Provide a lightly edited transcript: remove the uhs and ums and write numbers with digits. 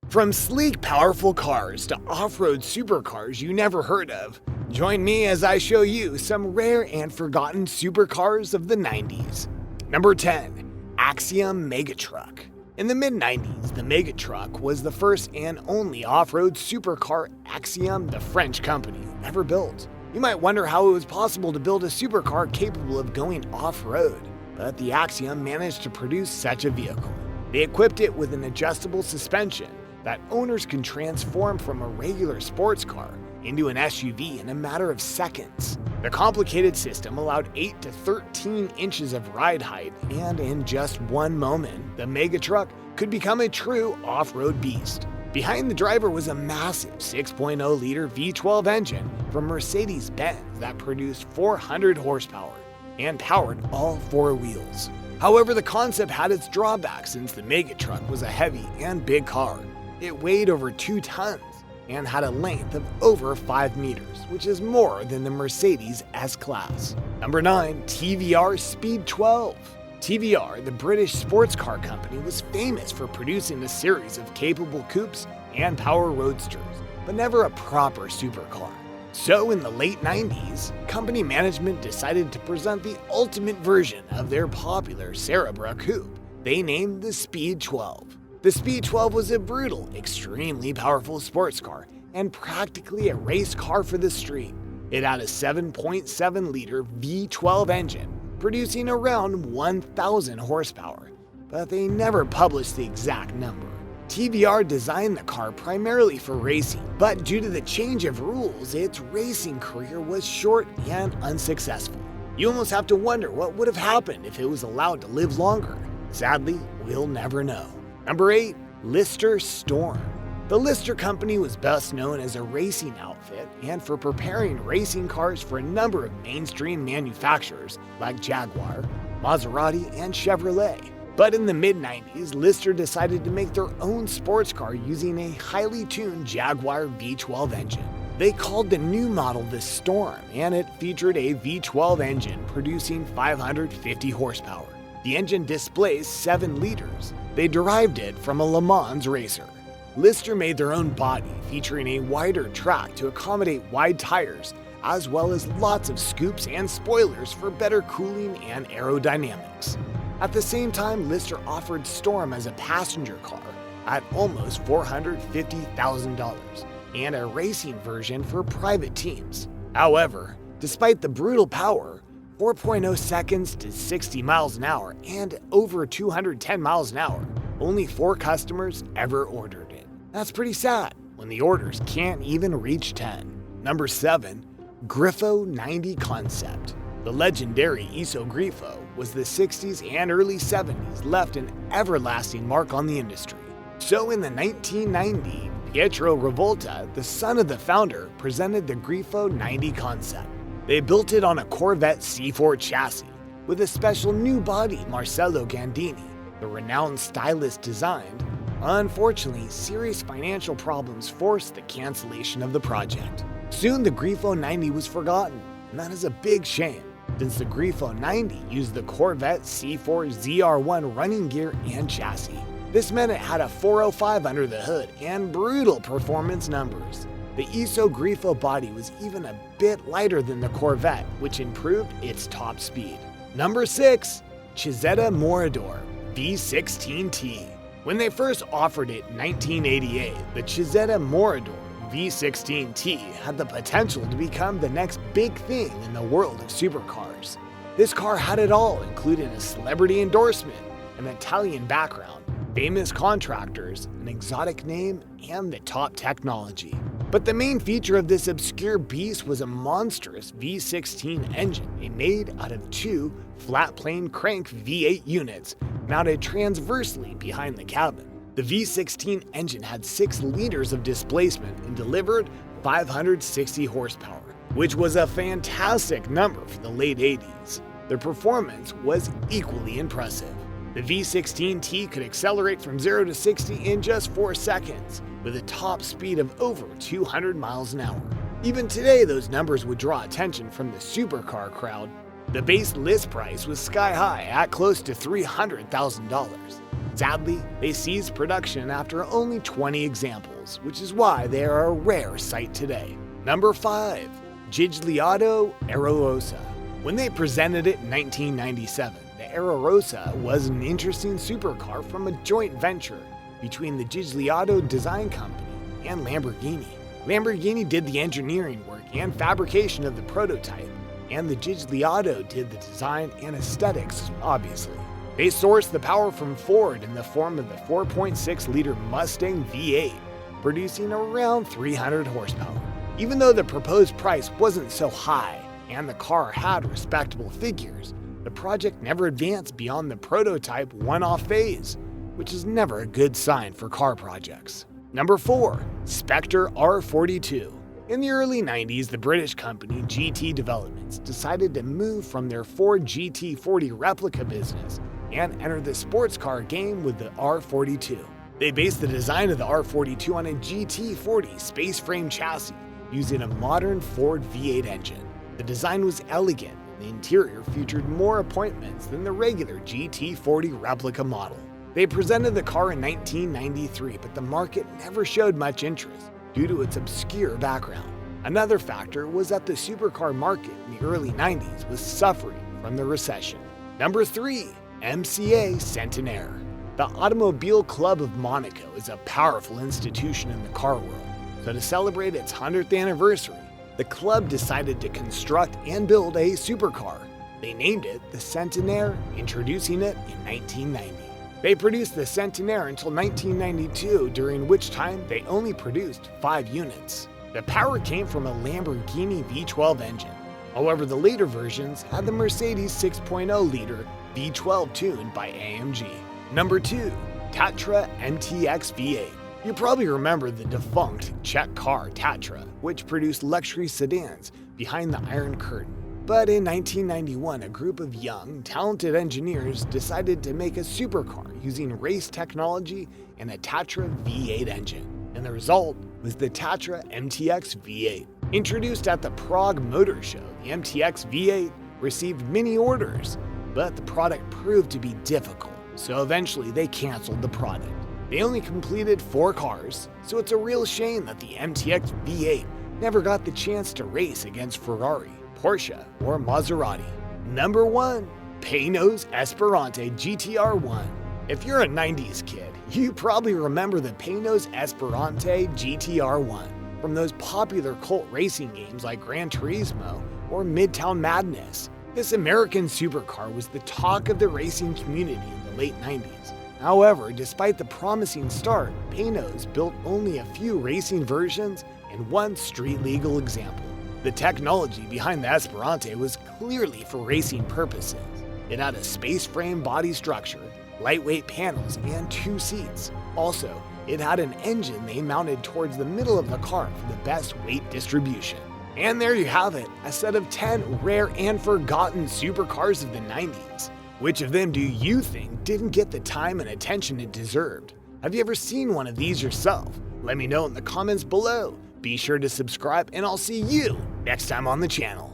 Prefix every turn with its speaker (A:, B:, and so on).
A: From sleek, powerful cars to off-road supercars you never heard of, join me as I show you some rare and forgotten supercars of the 90s. Number 10. Axiom Megatruck. In the mid-90s, the Megatruck was the first and only off-road supercar Axiom, the French company, ever built. You might wonder how it was possible to build a supercar capable of going off-road, but the Axiom managed to produce such a vehicle. They equipped it with an adjustable suspension that owners can transform from a regular sports car into an SUV in a matter of seconds. The complicated system allowed 8 to 13 inches of ride height, and in just one moment, the Megatruck could become a true off-road beast. Behind the driver was a massive 6.0-liter V12 engine from Mercedes-Benz that produced 400 horsepower and powered all four wheels. However, the concept had its drawbacks since the Megatruck was a heavy and big car. It weighed over 2 tons and had a length of over 5 meters, which is more than the Mercedes S-Class. Number 9. TVR Speed 12. TVR, the British sports car company, was famous for producing a series of capable coupes and power roadsters, but never a proper supercar. So in the late 90s, company management decided to present the ultimate version of their popular Cerebra coupe. They named the Speed 12. The Speed 12 was a brutal, extremely powerful sports car and practically a race car for the street. It had a 7.7-liter V12 engine, producing around 1,000 horsepower, but they never published the exact number. TVR designed the car primarily for racing, but due to the change of rules, its racing career was short and unsuccessful. You almost have to wonder what would have happened if it was allowed to live longer. Sadly, we'll never know. Number 8. Lister Storm. The Lister company was best known as a racing outfit and for preparing racing cars for a number of mainstream manufacturers like Jaguar, Maserati, and Chevrolet. But in the mid-90s, Lister decided to make their own sports car using a highly tuned Jaguar V12 engine. They called the new model the Storm, and it featured a V12 engine producing 550 horsepower. The engine displaced 7 liters. They derived it from a Le Mans racer. Lister made their own body, featuring a wider track to accommodate wide tires, as well as lots of scoops and spoilers for better cooling and aerodynamics. At the same time, Lister offered Storm as a passenger car at almost $450,000 and a racing version for private teams. However, despite the brutal power, 4.0 seconds to 60 miles an hour and over 210 miles an hour, only 4 customers ever ordered it. That's pretty sad when the orders can't even reach 10. Number 7. Grifo 90 Concept. The legendary ISO Grifo was the 60s and early 70s left an everlasting mark on the industry. So in the 1990, Pietro Revolta, the son of the founder, presented the Grifo 90 Concept. They built it on a Corvette C4 chassis with a special new body Marcello Gandini, the renowned stylist, designed. Unfortunately, serious financial problems forced the cancellation of the project. Soon the Grifo 90 was forgotten, and that is a big shame, since the Grifo 90 used the Corvette C4 ZR1 running gear and chassis. This meant it had a 405 under the hood and brutal performance numbers. The ISO Grifo body was even a bit lighter than the Corvette, which improved its top speed. Number 6. Sisetta Morador V16T. When they first offered it in 1988, the Sisetta Morador V16T had the potential to become the next big thing in the world of supercars. This car had it all, including a celebrity endorsement, an Italian background, famous contractors, an exotic name, and the top technology. But the main feature of this obscure beast was a monstrous V16 engine made out of 2 flat-plane crank V8 units mounted transversely behind the cabin. The V16 engine had 6 liters of displacement and delivered 560 horsepower, which was a fantastic number for the late 80s. The performance was equally impressive. The V16T could accelerate from 0 to 60 in just 4 seconds, with a top speed of over 200 miles an hour. Even today, those numbers would draw attention from the supercar crowd. The base list price was sky high at close to $300,000. Sadly, they ceased production after only 20 examples, which is why they are a rare sight today. Number 5. Giuliato Aerosa. When they presented it in 1997, the Aerosa was an interesting supercar from a joint venture between the Giuliato Design Company and Lamborghini. Lamborghini did the engineering work and fabrication of the prototype, and the Giuliato did the design and aesthetics, obviously. They sourced the power from Ford in the form of the 4.6-liter Mustang V8, producing around 300 horsepower. Even though the proposed price wasn't so high and the car had respectable figures, the project never advanced beyond the prototype one-off phase, which is never a good sign for car projects. Number 4. Spectre R42. In the early 90s, the British company GT Developments decided to move from their Ford GT40 replica business and enter the sports car game with the R42. They based the design of the R42 on a GT40 space frame chassis using a modern Ford V8 engine. The design was elegant, and the interior featured more appointments than the regular GT40 replica model. They presented the car in 1993, but the market never showed much interest due to its obscure background. Another factor was that the supercar market in the early 90s was suffering from the recession. Number 3. CMC Centinaire. The Automobile Club of Monaco is a powerful institution in the car world, so to celebrate its 100th anniversary, the club decided to construct and build a supercar. They named it the Centinaire, introducing it in 1990. They produced the Centinaire until 1992, during which time they only produced 5 units. The power came from a Lamborghini V12 engine. However, the later versions had the Mercedes 6.0-liter V12 tuned by AMG. Number 2. Tata MTX V8. You probably remember the defunct Czech car Tatra, which produced luxury sedans behind the Iron Curtain. But in 1991, a group of young, talented engineers decided to make a supercar using race technology and a Tatra V8 engine, and the result was the Tata MTX V8. Introduced at the Prague Motor Show, the MTX V8 received many orders, but the product proved to be difficult, so eventually they canceled the product. They only completed 4 cars, so it's a real shame that the MTX V8 never got the chance to race against Ferrari, Porsche, or Maserati. Number 1. Panos Esperante GTR1. If you're a 90s kid, you probably remember the Panos Esperante GTR1 from those popular cult racing games like Gran Turismo or Midtown Madness. This American supercar was the talk of the racing community in the late 90s. However, despite the promising start, Panos built only a few racing versions and one street-legal example. The technology behind the Esperante was clearly for racing purposes. It had a space frame body structure, lightweight panels, and 2 seats. Also, it had an engine they mounted towards the middle of the car for the best weight distribution. And there you have it, a set of 10 rare and forgotten supercars of the 90s. Which of them do you think didn't get the time and attention it deserved? Have you ever seen one of these yourself? Let me know in the comments below. Be sure to subscribe, and I'll see you next time on the channel.